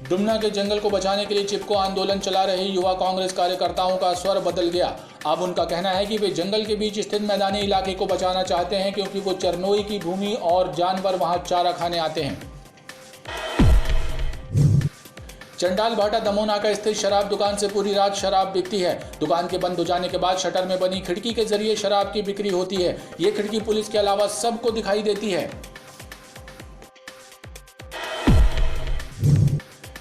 डुमना के जंगल को बचाने के लिए चिपको आंदोलन चला रहे युवा कांग्रेस कार्यकर्ताओं का स्वर बदल गया। अब उनका कहना है कि वे जंगल के बीच स्थित मैदानी इलाके को बचाना चाहते हैं क्योंकि वो चरनोई की भूमि और जानवर वहां चारा खाने आते हैं। चंडाल भाटा दमोनाका स्थित शराब दुकान से पूरी रात शराब बिकती है। दुकान के बंद हो जाने के बाद शटर में बनी खिड़की के जरिए शराब की बिक्री होती है। ये खिड़की पुलिस के अलावा सबको दिखाई देती है।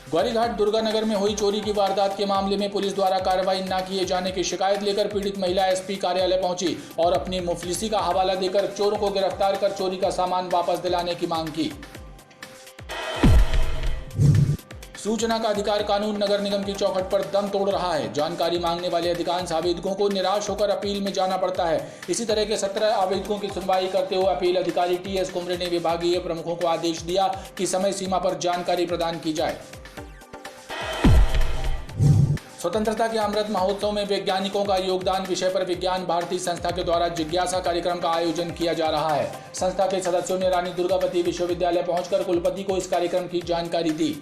ग्वारीघाट दुर्गानगर में हुई चोरी की वारदात के मामले में पुलिस द्वारा कार्रवाई न किए जाने की शिकायत लेकर पीड़ित महिला एसपी कार्यालय पहुंची और अपनी मुफलिसी का हवाला देकर चोरों को गिरफ्तार कर चोरी का सामान वापस दिलाने की मांग की। सूचना का अधिकार कानून नगर निगम की चौखट पर दम तोड़ रहा है। जानकारी मांगने वाले अधिकांश आवेदकों को निराश होकर अपील में जाना पड़ता है। इसी तरह के 17 आवेदकों की सुनवाई करते हुए अपील अधिकारी टीएस कुमरे ने विभागीय प्रमुखों को आदेश दिया कि समय सीमा पर जानकारी प्रदान की जाए। स्वतंत्रता के अमृत महोत्सव में वैज्ञानिकों का योगदान विषय पर विज्ञान भारती संस्था के द्वारा जिज्ञासा कार्यक्रम का आयोजन किया जा रहा है। संस्था के सदस्यों ने रानी दुर्गावती विश्वविद्यालय पहुंचकर कुलपति को इस कार्यक्रम की जानकारी दी।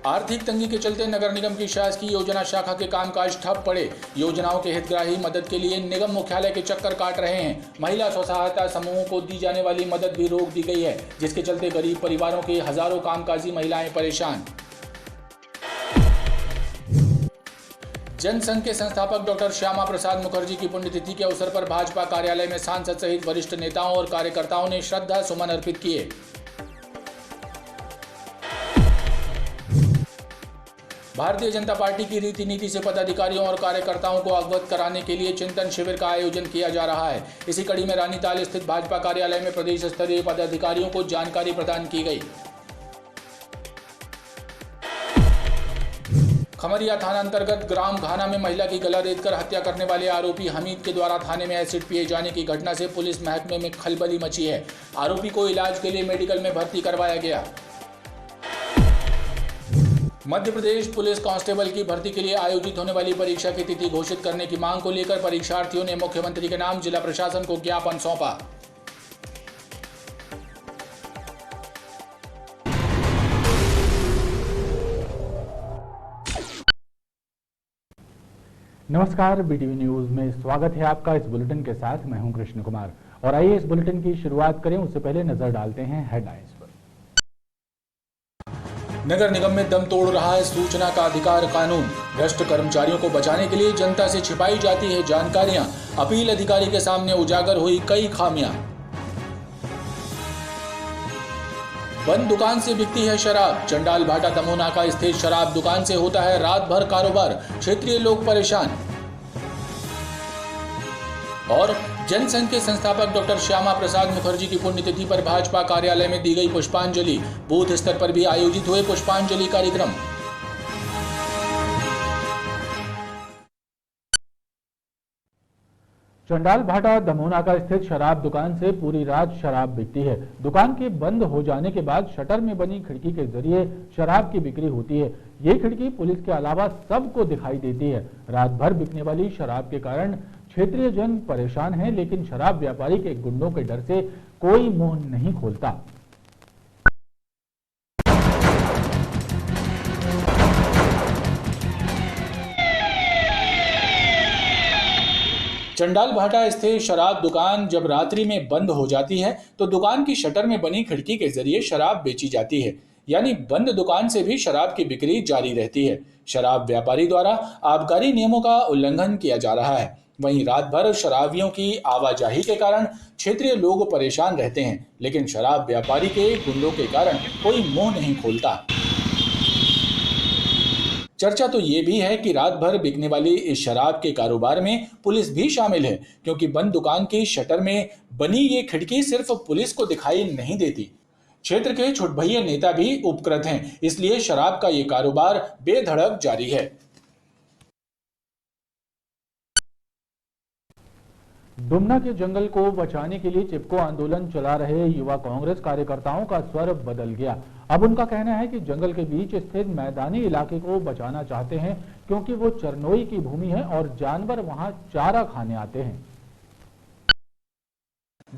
आर्थिक तंगी के चलते नगर निगम की शासकीय योजना शाखा के कामकाज ठप पड़े। योजनाओं के हितग्राही मदद के लिए निगम मुख्यालय के चक्कर काट रहे हैं। महिला स्व सहायता समूहों को दी जाने वाली मदद भी रोक दी गई है, जिसके चलते गरीब परिवारों की हजारों कामकाजी महिलाएं परेशान। जनसंघ के संस्थापक डॉक्टर श्यामा प्रसाद मुखर्जी की पुण्यतिथि के अवसर पर भाजपा कार्यालय में सांसद सहित वरिष्ठ नेताओं और कार्यकर्ताओं ने श्रद्धा सुमन अर्पित किए। भारतीय जनता पार्टी की रीति नीति से पदाधिकारियों और कार्यकर्ताओं को अवगत कराने के लिए चिंतन शिविर का आयोजन किया जा रहा है। इसी कड़ी में रानीताल स्थित भाजपा कार्यालय में प्रदेश स्तरीय पदाधिकारियों को जानकारी प्रदान की गई। खमरिया थाना अंतर्गत ग्राम घाना में महिला की गला रेतकर हत्या करने वाले आरोपी हमीद के द्वारा थाने में एसिड पिए जाने की घटना से पुलिस महकमे में खलबली मची है। आरोपी को इलाज के लिए मेडिकल में भर्ती करवाया गया। मध्य प्रदेश पुलिस कांस्टेबल की भर्ती के लिए आयोजित होने वाली परीक्षा की तिथि घोषित करने की मांग को लेकर परीक्षार्थियों ने मुख्यमंत्री के नाम जिला प्रशासन को ज्ञापन सौंपा। नमस्कार, बीटीवी न्यूज में स्वागत है आपका। इस बुलेटिन के साथ मैं हूं कृष्ण कुमार और आइए इस बुलेटिन की शुरुआत करें। उससे पहले नजर डालते हैं हेडलाइंस पर। नगर निगम में दम तोड़ रहा है सूचना का अधिकार कानून। भ्रष्ट कर्मचारियों को बचाने के लिए जनता से छिपाई जाती है जानकारियां। अपील अधिकारी के सामने उजागर हुई कई खामियां। बंद दुकान से बिकती है शराब। चंडाल भाटा दमोनाका स्थित शराब दुकान से होता है रात भर कारोबार। क्षेत्रीय लोग परेशान। और जनसंघ के संस्थापक डॉक्टर श्यामा प्रसाद मुखर्जी की पुण्यतिथि पर भाजपा कार्यालय में दी गई पुष्पांजलि। बूथ स्तर पर भी आयोजित हुए पुष्पांजलि कार्यक्रम। चंडाल भाटा दमोनाका स्थित शराब दुकान से पूरी रात शराब बिकती है। दुकान के बंद हो जाने के बाद शटर में बनी खिड़की के जरिए शराब की बिक्री होती है। ये खिड़की पुलिस के अलावा सबको दिखाई देती है। रात भर बिकने वाली शराब के कारण क्षेत्रीय जन परेशान हैं, लेकिन शराब व्यापारी के गुंडों के डर से कोई मुंह नहीं खोलता। चंडाल भाटा स्थित शराब दुकान जब रात्रि में बंद हो जाती है तो दुकान की शटर में बनी खिड़की के जरिए शराब बेची जाती है, यानी बंद दुकान से भी शराब की बिक्री जारी रहती है। शराब व्यापारी द्वारा आबकारी नियमों का उल्लंघन किया जा रहा है। वहीं रात भर शराबियों की आवाजाही के कारण क्षेत्रीय लोग परेशान रहते हैं, लेकिन शराब व्यापारी के गुंडों के कारण कोई मुंह नहीं खोलता। चर्चा तो ये भी है कि रात भर बिकने वाली इस शराब के कारोबार में पुलिस भी शामिल है, क्योंकि बंद दुकान की शटर में बनी ये खिड़की सिर्फ पुलिस को दिखाई नहीं देती। क्षेत्र के छुटभइये नेता भी उपकृत हैं, इसलिए शराब का ये कारोबार बेधड़क जारी है। डुमना के जंगल को बचाने के लिए चिपको आंदोलन चला रहे युवा कांग्रेस कार्यकर्ताओं का स्वर बदल गया। अब उनका कहना है कि जंगल के बीच स्थित मैदानी इलाके को बचाना चाहते हैं क्योंकि वो चरनोई की भूमि है और जानवर वहां चारा खाने आते हैं।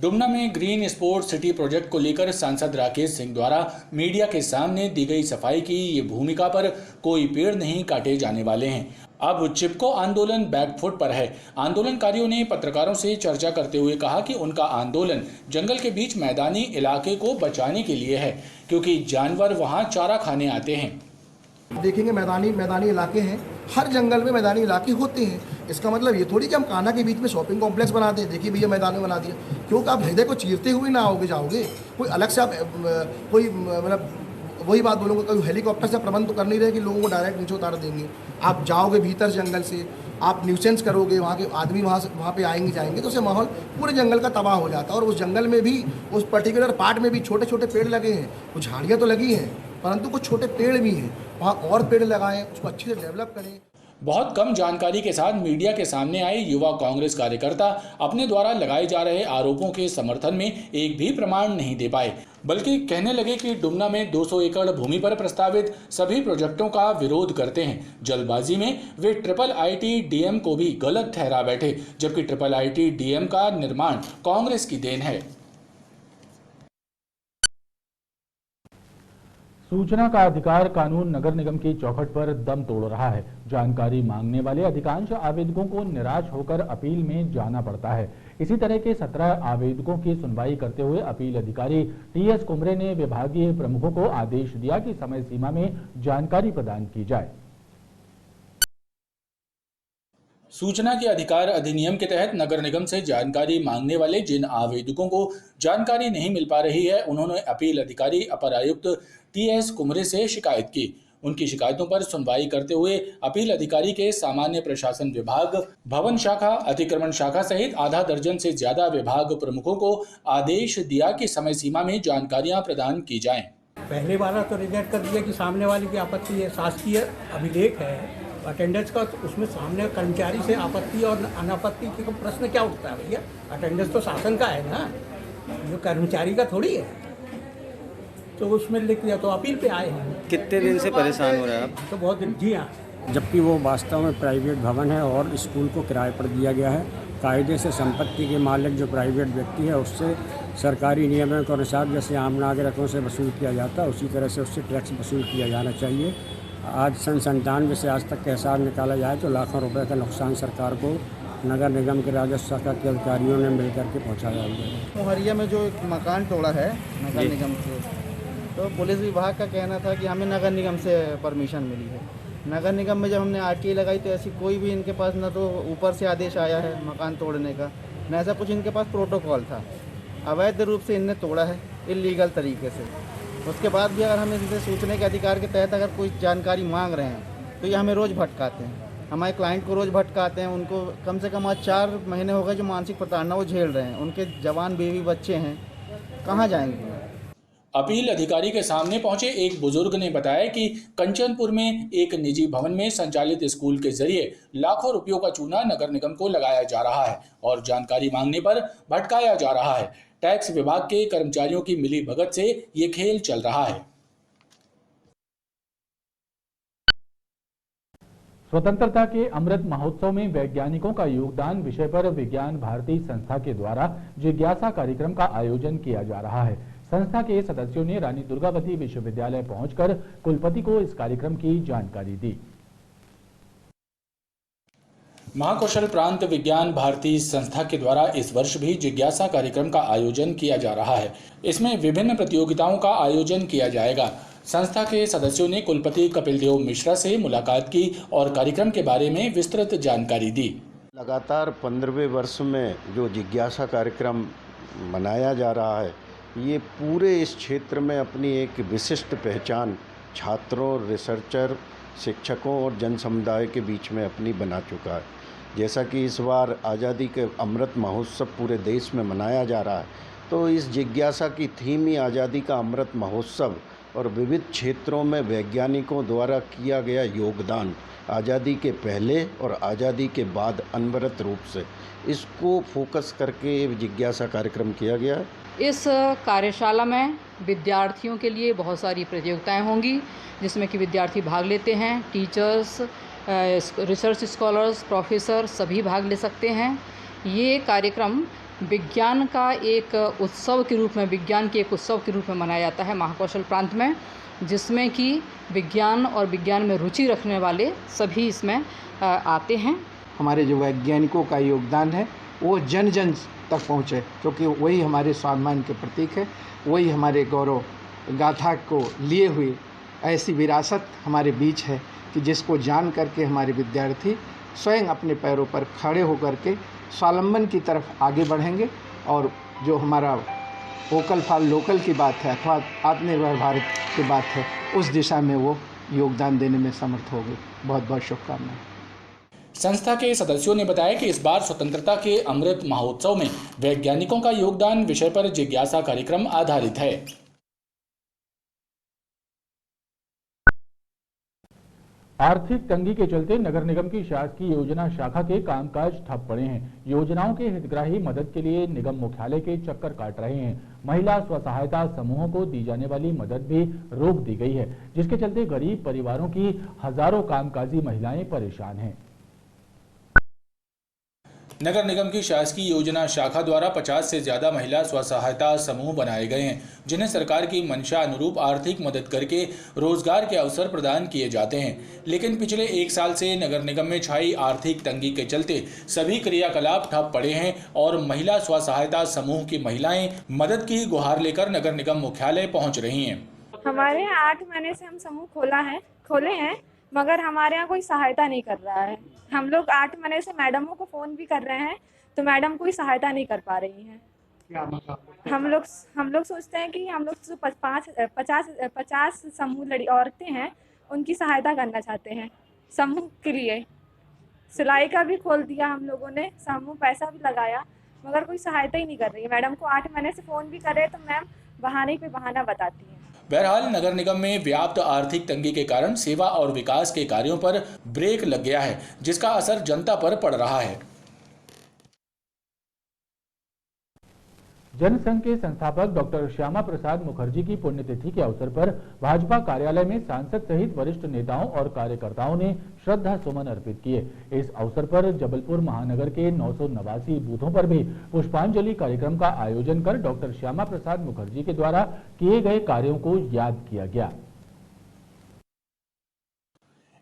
डुमना में ग्रीन स्पोर्ट सिटी प्रोजेक्ट को लेकर सांसद राकेश सिंह द्वारा मीडिया के सामने दी गई सफाई की ये भूमिका पर कोई पेड़ नहीं काटे जाने वाले हैं। अब चिपको आंदोलन बैकफुट पर है। आंदोलनकारियों ने पत्रकारों से चर्चा करते हुए कहा कि उनका आंदोलन जंगल के बीच मैदानी इलाके को बचाने के लिए है, क्योंकि जानवर वहां चारा खाने आते हैं। देखेंगे मैदानी इलाके हैं, हर जंगल में मैदानी इलाके होते हैं। इसका मतलब ये थोड़ी कि हम कान्हा के बीच में शॉपिंग कॉम्प्लेक्स बना दें, देखिए भैया मैदान में बना दिया, क्योंकि आप हृदय को चीरते हुए ना जाओगे। कोई अलग से आप कोई मतलब वही बात बोलूँगा, कोई हेलीकॉप्टर से प्रबंध तो कर नहीं रहे कि लोगों को डायरेक्ट नीचे उतार देंगे। आप जाओगे भीतर जंगल से, आप न्यूसेंस करोगे, वहाँ के आदमी वहाँ पे आएंगे जाएंगे, तो उससे माहौल पूरे जंगल का तबाह हो जाता है। और उस जंगल में भी, उस पर्टिकुलर पार्ट में भी छोटे छोटे पेड़ लगे हैं, कुछ झाड़ियाँ तो लगी हैं, परंतु कुछ छोटे पेड़ भी हैं, वहाँ और पेड़ लगाएं, उसको अच्छे से डेवलप करें। बहुत कम जानकारी के साथ मीडिया के सामने आए युवा कांग्रेस कार्यकर्ता अपने द्वारा लगाए जा रहे आरोपों के समर्थन में एक भी प्रमाण नहीं दे पाए, बल्कि कहने लगे कि डुमना में 200 एकड़ भूमि पर प्रस्तावित सभी प्रोजेक्टों का विरोध करते हैं। जल्दबाजी में वे IIT-DM को भी गलत ठहरा बैठे, जबकि IIT-DM का निर्माण कांग्रेस की देन है। सूचना का अधिकार कानून नगर निगम की चौखट पर दम तोड़ रहा है। जानकारी मांगने वाले अधिकांश आवेदकों को निराश होकर अपील में जाना पड़ता है। इसी तरह के 17 आवेदकों की सुनवाई करते हुए अपील अधिकारी TS कुमरे ने विभागीय प्रमुखों को आदेश दिया कि समय सीमा में जानकारी प्रदान की जाए। सूचना के अधिकार अधिनियम के तहत नगर निगम से जानकारी मांगने वाले जिन आवेदकों को जानकारी नहीं मिल पा रही है, उन्होंने अपील अधिकारी अपर आयुक्त TS कुमरे से शिकायत की। उनकी शिकायतों पर सुनवाई करते हुए अपील अधिकारी के सामान्य प्रशासन विभाग, भवन शाखा, अतिक्रमण शाखा सहित आधा दर्जन से ज्यादा विभाग प्रमुखों को आदेश दिया कि समय सीमा में जानकारियां प्रदान की जाएं। पहले वाला तो रिजेक्ट कर दिया कि सामने वाले की आपत्ति है, शासकीय अभिलेख है अटेंडेंस का, उसमें सामने कर्मचारी से आपत्ति और अनापत्ति का प्रश्न क्या उठता है भैया? अटेंडेंस तो शासन का है ना, जो कर्मचारी का थोड़ी है। तो उसमें लिख दिया, तो अपील पे आए हैं। कितने दिन से परेशान हो रहे हैं आप? तो बहुत दिन, जी हाँ। जबकि वो वास्तव में प्राइवेट भवन है और स्कूल को किराए पर दिया गया है। कायदे से संपत्ति के मालिक जो प्राइवेट व्यक्ति है उससे सरकारी नियमों के अनुसार जैसे आम नागरिकों से वसूल किया जाता है उसी तरह से उससे टैक्स वसूल किया जाना चाहिए। आज सन 97 से आज तक का हिसाब निकाला जाए तो लाखों रुपए का नुकसान सरकार को नगर निगम के राजस्व शाखा के अधिकारियों ने मिलकर के पहुँचाया हुआ है। मोहरिया में जो एक मकान तोड़ा है नगर निगम से, तो पुलिस विभाग का कहना था कि हमें नगर निगम से परमिशन मिली है। नगर निगम में जब हमने RTA लगाई तो ऐसी कोई भी इनके पास न तो ऊपर से आदेश आया है मकान तोड़ने का, न ऐसा कुछ इनके पास प्रोटोकॉल था। अवैध रूप से इनने तोड़ा है, इलीगल तरीके से। उसके बाद भी अगर हम इनसे सूचना के अधिकार के तहत अगर कोई जानकारी मांग रहे हैं तो ये हमें रोज़ भटकाते हैं, हमारे क्लाइंट को रोज़ भटकाते हैं। उनको कम से कम आज 4 महीने हो गए जो मानसिक प्रताड़ना वो झेल रहे हैं। उनके जवान बेबी बच्चे हैं, कहाँ जाएंगे? अपील अधिकारी के सामने पहुंचे एक बुजुर्ग ने बताया कि कंचनपुर में एक निजी भवन में संचालित स्कूल के जरिए लाखों रुपयों का चूना नगर निगम को लगाया जा रहा है और जानकारी मांगने पर भटकाया जा रहा है। टैक्स विभाग के कर्मचारियों की मिली भगत से ये खेल चल रहा है। स्वतंत्रता के अमृत महोत्सव में वैज्ञानिकों का योगदान विषय पर विज्ञान भारती संस्था के द्वारा जिज्ञासा कार्यक्रम का आयोजन किया जा रहा है। संस्था के सदस्यों ने रानी दुर्गावती विश्वविद्यालय पहुंचकर कुलपति को इस कार्यक्रम की जानकारी दी। महाकौशल प्रांत विज्ञान भारती संस्था के द्वारा इस वर्ष भी जिज्ञासा कार्यक्रम का आयोजन किया जा रहा है। इसमें विभिन्न प्रतियोगिताओं का आयोजन किया जाएगा। संस्था के सदस्यों ने कुलपति कपिल देव मिश्रा से मुलाकात की और कार्यक्रम के बारे में विस्तृत जानकारी दी। लगातार 15वें वर्ष में जो जिज्ञासा कार्यक्रम मनाया जा रहा है, ये पूरे इस क्षेत्र में अपनी एक विशिष्ट पहचान छात्रों, रिसर्चर, शिक्षकों और जन समुदाय के बीच में अपनी बना चुका है। जैसा कि इस बार आज़ादी के अमृत महोत्सव पूरे देश में मनाया जा रहा है, तो इस जिज्ञासा की थीम ही आज़ादी का अमृत महोत्सव और विविध क्षेत्रों में वैज्ञानिकों द्वारा किया गया योगदान, आज़ादी के पहले और आज़ादी के बाद अनवरत रूप से, इसको फोकस करके जिज्ञासा कार्यक्रम किया गया है। इस कार्यशाला में विद्यार्थियों के लिए बहुत सारी प्रतियोगिताएं होंगी जिसमें कि विद्यार्थी भाग लेते हैं। टीचर्स, रिसर्च स्कॉलर्स, प्रोफेसर सभी भाग ले सकते हैं। ये कार्यक्रम विज्ञान का एक उत्सव के रूप में, विज्ञान के एक उत्सव के रूप में मनाया जाता है महाकौशल प्रांत में, जिसमें कि विज्ञान और विज्ञान में रुचि रखने वाले सभी इसमें आते हैं। हमारे जो वैज्ञानिकों का योगदान है वो जन जन तक पहुँचे, क्योंकि वही हमारे स्वाभिमान के प्रतीक है, वही हमारे गौरव गाथा को लिए हुए ऐसी विरासत हमारे बीच है कि जिसको जान करके हमारे विद्यार्थी स्वयं अपने पैरों पर खड़े होकर के स्वावलंबन की तरफ आगे बढ़ेंगे और जो हमारा वोकल फॉर लोकल की बात है अथवा आत्मनिर्भर भारत की बात है उस दिशा में वो योगदान देने में समर्थ होंगे। बहुत बहुत शुभकामनाएं। संस्था के सदस्यों ने बताया कि इस बार स्वतंत्रता के अमृत महोत्सव में वैज्ञानिकों का योगदान विषय पर जिज्ञासा कार्यक्रम आधारित है। आर्थिक तंगी के चलते नगर निगम की शासकीय योजना शाखा के कामकाज ठप पड़े हैं। योजनाओं के हितग्राही मदद के लिए निगम मुख्यालय के चक्कर काट रहे हैं। महिला स्वसहायता समूहों को दी जाने वाली मदद भी रोक दी गई है, जिसके चलते गरीब परिवारों की हजारों कामकाजी महिलाएं परेशान हैं। नगर निगम की शासकीय योजना शाखा द्वारा 50 से ज्यादा महिला स्वसहायता समूह बनाए गए हैं, जिन्हें सरकार की मंशा अनुरूप आर्थिक मदद करके रोजगार के अवसर प्रदान किए जाते हैं। लेकिन पिछले 1 साल से नगर निगम में छाई आर्थिक तंगी के चलते सभी क्रियाकलाप ठप पड़े हैं और महिला स्वसहायता समूह की महिलाएं मदद की गुहार लेकर नगर निगम मुख्यालय पहुँच रही हैं। हमारे यहाँ 8 महीने से हम समूह खोले हैं, मगर हमारे यहाँ कोई सहायता नहीं कर रहा है। हम लोग 8 महीने से मैडमों को फ़ोन भी कर रहे हैं तो मैडम कोई सहायता नहीं कर पा रही हैं। हम लोग सोचते हैं कि हम लोग जो 50 समूह औरतें हैं उनकी सहायता करना चाहते हैं। समूह के लिए सिलाई का भी खोल दिया हम लोगों ने, समूह पैसा भी लगाया, मगर कोई सहायता ही नहीं कर रही है। मैडम को 8 महीने से फ़ोन भी करे तो मैम बहाने पे बहाना बताती हैं। बहरहाल नगर निगम में व्याप्त आर्थिक तंगी के कारण सेवा और विकास के कार्यों पर ब्रेक लग गया है, जिसका असर जनता पर पड़ रहा है। जनसंघ के संस्थापक डॉक्टर श्यामा प्रसाद मुखर्जी की पुण्यतिथि के अवसर पर भाजपा कार्यालय में सांसद सहित वरिष्ठ नेताओं और कार्यकर्ताओं ने श्रद्धा सुमन अर्पित किए। इस अवसर पर जबलपुर महानगर के 989 बूथों पर भी पुष्पांजलि कार्यक्रम का आयोजन कर डॉक्टर श्यामा प्रसाद मुखर्जी के द्वारा किए गए कार्यों को याद किया गया।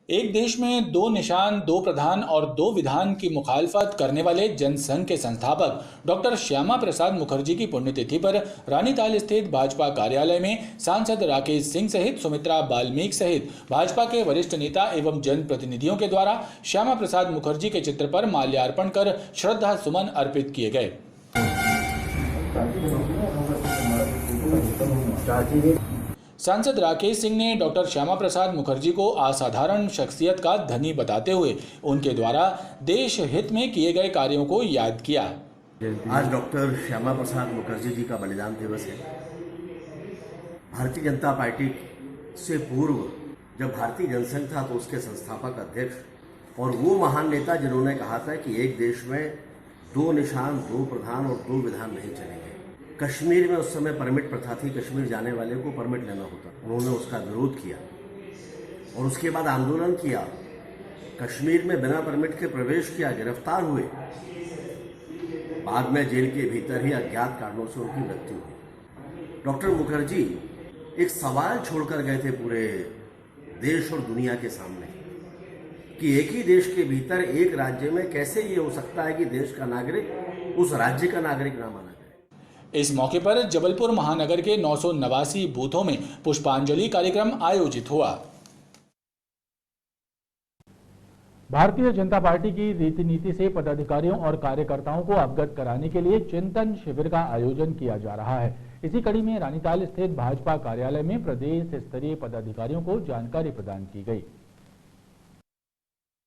एक देश में 2 निशान 2 प्रधान और 2 विधान की मुखालफत करने वाले जनसंघ के संस्थापक डॉक्टर श्यामा प्रसाद मुखर्जी की पुण्यतिथि पर रानीताल स्थित भाजपा कार्यालय में सांसद राकेश सिंह सहित सुमित्रा बाल्मीक सहित भाजपा के वरिष्ठ नेता एवं जनप्रतिनिधियों के द्वारा श्यामा प्रसाद मुखर्जी के चित्र पर माल्यार्पण कर श्रद्धा सुमन अर्पित किए गए। सांसद राकेश सिंह ने डॉक्टर श्यामा प्रसाद मुखर्जी को असाधारण शख्सियत का धनी बताते हुए उनके द्वारा देश हित में किए गए कार्यों को याद किया। आज डॉक्टर श्यामा प्रसाद मुखर्जी जी का बलिदान दिवस है। भारतीय जनता पार्टी से पूर्व जब भारतीय जनसंघ था तो उसके संस्थापक अध्यक्ष और वो महान नेता जिन्होंने कहा था कि एक देश में 2 निशान 2 प्रधान और 2 विधान नहीं चलेंगे। कश्मीर में उस समय परमिट प्रथा थी, कश्मीर जाने वाले को परमिट लेना होता, उन्होंने उसका विरोध किया और उसके बाद आंदोलन किया, कश्मीर में बिना परमिट के प्रवेश किया, गिरफ्तार हुए, बाद में जेल के भीतर ही अज्ञात कारणों से उनकी मृत्यु हुई। डॉक्टर मुखर्जी एक सवाल छोड़कर गए थे पूरे देश और दुनिया के सामने कि एक ही देश के भीतर एक राज्य में कैसे ये हो सकता है कि देश का नागरिक उस राज्य का नागरिक ना माना। इस मौके पर जबलपुर महानगर के 989 बूथों में पुष्पांजलि कार्यक्रम आयोजित हुआ। भारतीय जनता पार्टी की रीति नीति से पदाधिकारियों और कार्यकर्ताओं को अवगत कराने के लिए चिंतन शिविर का आयोजन किया जा रहा है। इसी कड़ी में रानीताल स्थित भाजपा कार्यालय में प्रदेश स्तरीय पदाधिकारियों को जानकारी प्रदान की गई।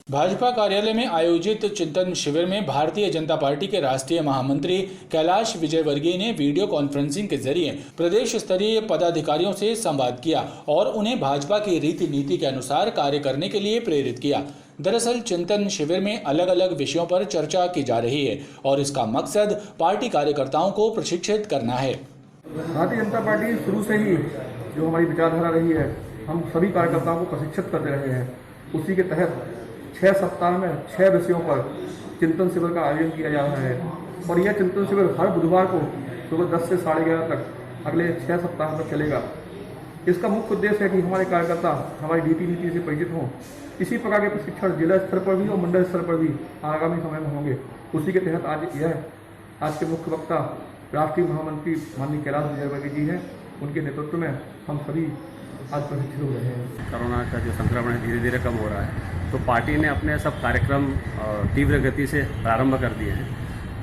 भाजपा कार्यालय में आयोजित चिंतन शिविर में भारतीय जनता पार्टी के राष्ट्रीय महामंत्री कैलाश विजयवर्गीय ने वीडियो कॉन्फ्रेंसिंग के जरिए प्रदेश स्तरीय पदाधिकारियों से संवाद किया और उन्हें भाजपा की रीति नीति के अनुसार कार्य करने के लिए प्रेरित किया। दरअसल चिंतन शिविर में अलग अलग विषयों पर चर्चा की जा रही है और इसका मकसद पार्टी कार्यकर्ताओं को प्रशिक्षित करना है। भारतीय जनता पार्टी शुरू से ही जो हमारी विचारधारा रही है, हम सभी कार्यकर्ताओं को प्रशिक्षित करते रहे हैं। उसी के तहत 6 सप्ताह में 6 विषयों पर चिंतन शिविर का आयोजन किया जा रहा है। और यह चिंतन शिविर हर बुधवार को सुबह 10 से 11:30 तक अगले 6 सप्ताह तक चलेगा। इसका मुख्य उद्देश्य है कि हमारे कार्यकर्ता हमारी नीति से परिचित हों। इसी प्रकार के प्रशिक्षण जिला स्तर पर भी और मंडल स्तर पर भी आगामी समय में होंगे। उसी के तहत आज के मुख्य वक्ता राष्ट्रीय महामंत्री माननीय कैलाश विजयवर्गीय जी हैं। उनके नेतृत्व में हम सभी आज प्रशिक्षित हो रहे हैं। कोरोना का जो संक्रमण है धीरे धीरे कम हो रहा है, तो पार्टी ने अपने सब कार्यक्रम तीव्र गति से प्रारंभ कर दिए हैं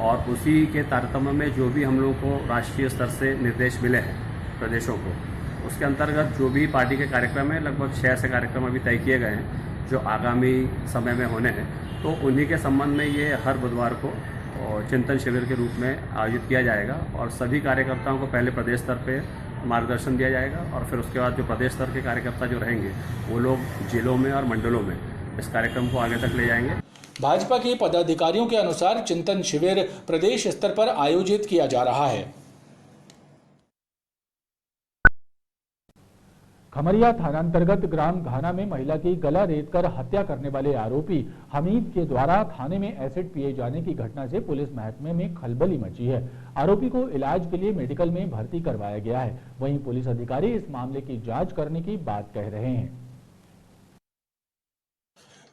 और उसी के तारतम्य में जो भी हम लोगों को राष्ट्रीय स्तर से निर्देश मिले हैं प्रदेशों को, उसके अंतर्गत जो भी पार्टी के कार्यक्रम है, लगभग 6 ऐसे कार्यक्रम अभी तय किए गए हैं जो आगामी समय में होने हैं। तो उन्हीं के संबंध में ये हर बुधवार को चिंतन शिविर के रूप में आयोजित किया जाएगा और सभी कार्यकर्ताओं को पहले प्रदेश स्तर पे मार्गदर्शन दिया जाएगा और फिर उसके बाद जो प्रदेश स्तर के कार्यकर्ता जो रहेंगे वो लोग जिलों में और मंडलों में इस कार्यक्रम को आगे तक ले जाएंगे। भाजपा के पदाधिकारियों के अनुसार चिंतन शिविर प्रदेश स्तर पर आयोजित किया जा रहा है। खमरिया थानांतर्गत ग्राम घाना में महिला की गला रेतकर हत्या करने वाले आरोपी हमीद के द्वारा थाने में एसिड पिए जाने की घटना से पुलिस महकमे में खलबली मची है। आरोपी को इलाज के लिए मेडिकल में भर्ती करवाया गया है। वहीं पुलिस अधिकारी इस मामले की जांच करने की बात कह रहे हैं।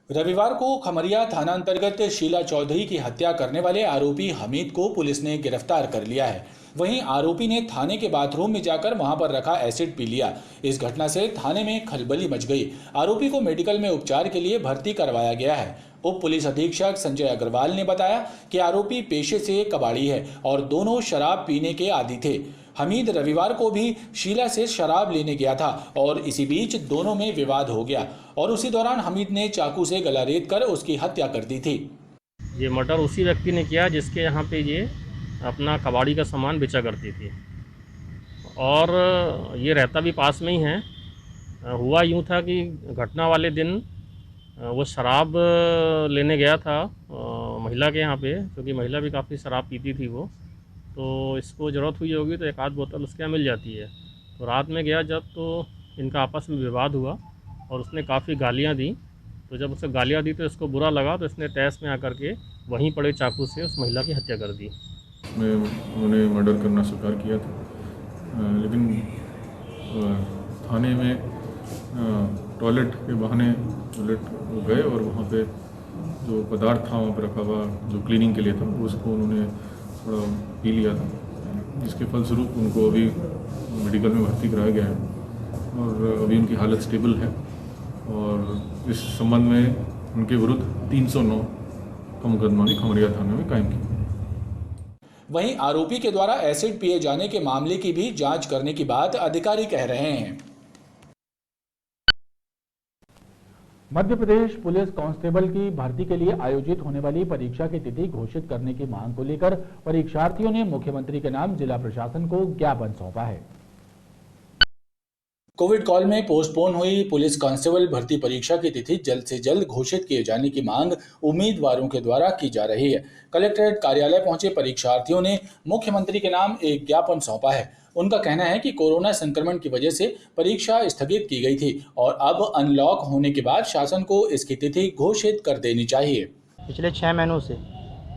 रविवार को खमरिया थाना अंतर्गत शीला चौधरी की हत्या करने वाले आरोपी हमीद को पुलिस ने गिरफ्तार कर लिया है। वहीं आरोपी ने थाने के बाथरूम में जाकर वहां पर रखा एसिड पी लिया। इस घटना से थाने में खलबली मच गई। आरोपी को मेडिकल में उपचार के लिए भर्ती करवाया गया है। उप पुलिस अधीक्षक संजय अग्रवाल ने बताया कि आरोपी पेशे से कबाड़ी है और दोनों शराब पीने के आदी थे। हमीद रविवार को भी शीला से शराब लेने गया था और इसी बीच दोनों में विवाद हो गया और उसी दौरान हमीद ने चाकू से गला रेत कर उसकी हत्या कर दी थी। ये मर्डर उसी व्यक्ति ने किया जिसके यहाँ पे ये अपना कबाड़ी का सामान बेचा करती थी और ये रहता भी पास में ही है। हुआ यूँ था कि घटना वाले दिन वो शराब लेने गया था महिला के यहाँ पे, क्योंकि महिला भी काफ़ी शराब पीती थी वो, तो इसको ज़रूरत हुई होगी तो एक आध बोतल उसके यहाँ मिल जाती है। तो रात में गया जब, तो इनका आपस में विवाद हुआ और उसने काफ़ी गालियाँ दी। तो जब उसे गालियाँ दी तो इसको बुरा लगा, तो इसने तहस में आकर के वहीं पड़े चाकू से उस महिला की हत्या कर दी। में उन्होंने मर्डर करना स्वीकार किया था, लेकिन थाने में टॉयलेट के बहाने टॉयलेट गए और वहाँ पे जो पदार्थ था वहाँ पे रखा हुआ जो क्लीनिंग के लिए था उसको उन्होंने थोड़ा पी लिया था, जिसके फलस्वरूप उनको अभी मेडिकल में भर्ती कराया गया है और अभी उनकी हालत स्टेबल है और इस संबंध में उनके विरुद्ध 309 का मुकदमा भी खमरिया थाने में कायम किया। वहीं आरोपी के द्वारा एसिड पिए जाने के मामले की भी जांच करने की बात अधिकारी कह रहे हैं। मध्य प्रदेश पुलिस कांस्टेबल की भर्ती के लिए आयोजित होने वाली परीक्षा की तिथि घोषित करने की मांग को लेकर परीक्षार्थियों ने मुख्यमंत्री के नाम जिला प्रशासन को ज्ञापन सौंपा है। कोविड काल में पोस्टपोन हुई पुलिस कांस्टेबल भर्ती परीक्षा की तिथि जल्द से जल्द घोषित किए जाने की मांग उम्मीदवारों के द्वारा की जा रही है। कलेक्ट्रेट कार्यालय पहुंचे परीक्षार्थियों ने मुख्यमंत्री के नाम एक ज्ञापन सौंपा है। उनका कहना है कि कोरोना संक्रमण की वजह से परीक्षा स्थगित की गई थी और अब अनलॉक होने के बाद शासन को इसकी तिथि घोषित कर देनी चाहिए। पिछले 6 महीनों से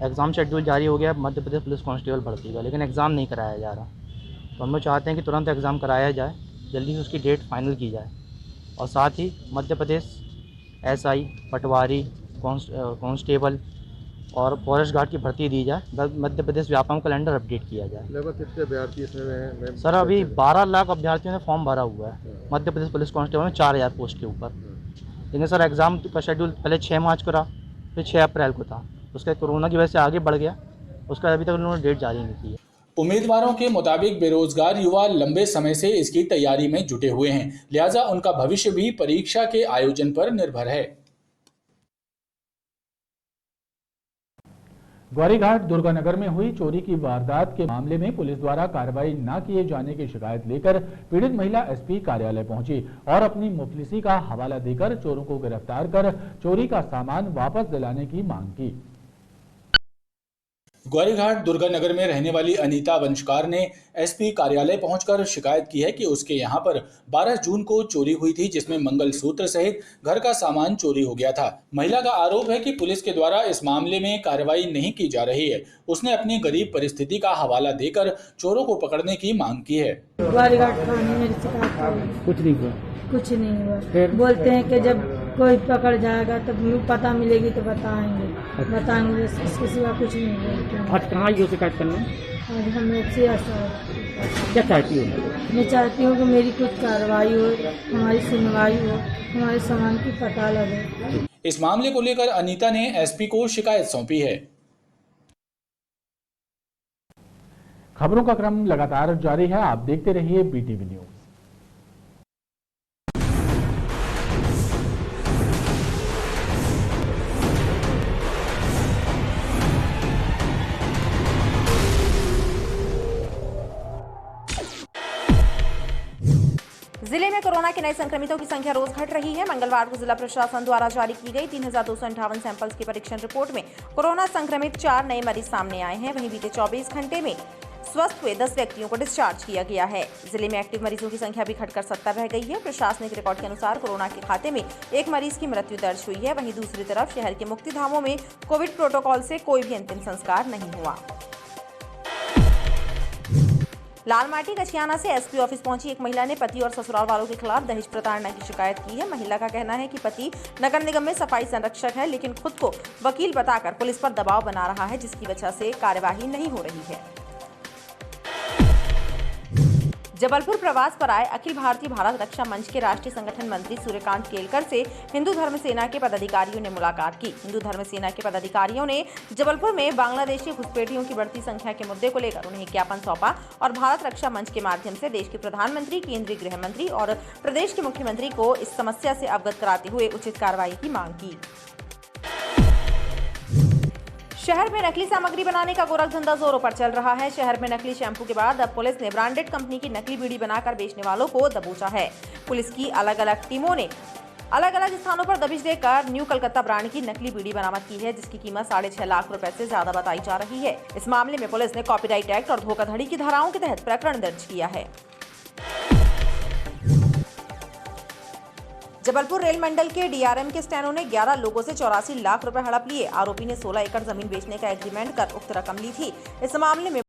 एग्ज़ाम शेड्यूल जारी हो गया मध्य प्रदेश पुलिस कांस्टेबल भर्ती का, लेकिन एग्ज़ाम नहीं कराया जा रहा। तो हम लोग चाहते हैं कि तुरंत एग्ज़ाम कराया जाए, जल्दी से उसकी डेट फाइनल की जाए और साथ ही मध्य प्रदेश SI, पटवारी, कांस्टेबल और फॉरेस्ट गार्ड की भर्ती दी जाए। मध्य प्रदेश व्यापम कैलेंडर अपडेट किया जाए। लगभग कितने अभ्यर्थी इसमें? सर अभी 12 लाख अभ्यर्थियों ने फॉर्म भरा हुआ है मध्य प्रदेश पुलिस कांस्टेबल में 4000 पोस्ट के ऊपर। लेकिन सर एग्ज़ाम का शेड्यूल पहले 6 मार्च को रहा, फिर 6 अप्रैल को था, उसका कोरोना की वजह से आगे बढ़ गया, उसका अभी तक उन्होंने डेट जारी नहीं की है। उम्मीदवारों के मुताबिक बेरोजगार युवा लंबे समय से इसकी तैयारी में जुटे हुए हैं, लिहाजा उनका भविष्य भी परीक्षा के आयोजन पर निर्भर है। ग्वारीघाट दुर्गानगर में हुई चोरी की वारदात के मामले में पुलिस द्वारा कार्रवाई न किए जाने की शिकायत लेकर पीड़ित महिला SP कार्यालय पहुंची और अपनी मुफलिसी का हवाला देकर चोरों को गिरफ्तार कर चोरी का सामान वापस दिलाने की मांग की। ग्वारीघाट दुर्गानगर में रहने वाली अनीता वंशकार ने एसपी कार्यालय पहुंचकर शिकायत की है कि उसके यहां पर 12 जून को चोरी हुई थी, जिसमें मंगलसूत्र सहित घर का सामान चोरी हो गया था। महिला का आरोप है कि पुलिस के द्वारा इस मामले में कार्रवाई नहीं की जा रही है। उसने अपनी गरीब परिस्थिति का हवाला देकर चोरों को पकड़ने की मांग की है। ग्वारीघाट थाने में शिकायत कुछ नहीं हुआ, कुछ नहीं हुआ। बोलते हैं कि जब कोई पकड़ जाएगा तब पता मिलेगी तो बताएंगे, बताएंगे, इसके सिवा कुछ नहीं हुआ। आज कहाँ आई हो शिकायत करने? आज हम लोग से क्या चाहती हो? मैं चाहती हूँ कि मेरी कुछ कार्रवाई हो, हमारी सुनवाई हो, हमारे सामान की पता लगे। इस मामले को लेकर अनीता ने एसपी को शिकायत सौंपी है। खबरों का क्रम लगातार जारी है, आप देखते रहिए BTV न्यूज। जिले में कोरोना के नए संक्रमितों की संख्या रोज घट रही है। मंगलवार को जिला प्रशासन द्वारा जारी की गई 3258 सैंपल्स की परीक्षण रिपोर्ट में कोरोना संक्रमित 4 नए मरीज सामने आए हैं। वहीं बीते 24 घंटे में स्वस्थ हुए 10 व्यक्तियों को डिस्चार्ज किया गया है। जिले में एक्टिव मरीजों की संख्या भी घटकर 70 रह गई है। प्रशासनिक रिकॉर्ड के अनुसार कोरोना के खाते में एक मरीज की मृत्यु दर्ज हुई है। वहीं दूसरी तरफ शहर के मुक्तिधामों में कोविड प्रोटोकॉल से कोई भी अंतिम संस्कार नहीं हुआ। लालमाटी कचियाना से एसपी ऑफिस पहुंची एक महिला ने पति और ससुराल वालों के खिलाफ दहेज प्रताड़ना की शिकायत की है। महिला का कहना है कि पति नगर निगम में सफाई संरक्षक है, लेकिन खुद को वकील बताकर पुलिस पर दबाव बना रहा है, जिसकी वजह से कार्यवाही नहीं हो रही है। जबलपुर प्रवास पर आए अखिल भारतीय भारत रक्षा मंच के राष्ट्रीय संगठन मंत्री सूर्यकांत केलकर से हिंदू धर्म सेना के पदाधिकारियों ने मुलाकात की। हिंदू धर्म सेना के पदाधिकारियों ने जबलपुर में बांग्लादेशी घुसपैठियों की बढ़ती संख्या के मुद्दे को लेकर उन्हें ज्ञापन सौंपा और भारत रक्षा मंच के माध्यम से देश के प्रधानमंत्री, केंद्रीय गृह मंत्री और प्रदेश के मुख्यमंत्री को इस समस्या से अवगत कराते हुए उचित कार्रवाई की मांग की। शहर में नकली सामग्री बनाने का गोरख धंधा जोरों पर चल रहा है। शहर में नकली शैंपू के बाद अब पुलिस ने ब्रांडेड कंपनी की नकली बीड़ी बनाकर बेचने वालों को दबोचा है। पुलिस की अलग अलग टीमों ने अलग अलग स्थानों पर दबिश देकर न्यू कलकत्ता ब्रांड की नकली बीड़ी बरामद की है, जिसकी कीमत 6.5 लाख रुपए से ज्यादा बताई जा रही है। इस मामले में पुलिस ने कॉपीराइट एक्ट और धोखाधड़ी की धाराओं के तहत प्रकरण दर्ज किया है। जबलपुर रेल मंडल के डीआरएम के स्टेनो ने 11 लोगों से 84 लाख रुपए हड़प लिए। आरोपी ने 16 एकड़ जमीन बेचने का एग्रीमेंट कर उक्त रकम ली थी। इस मामले में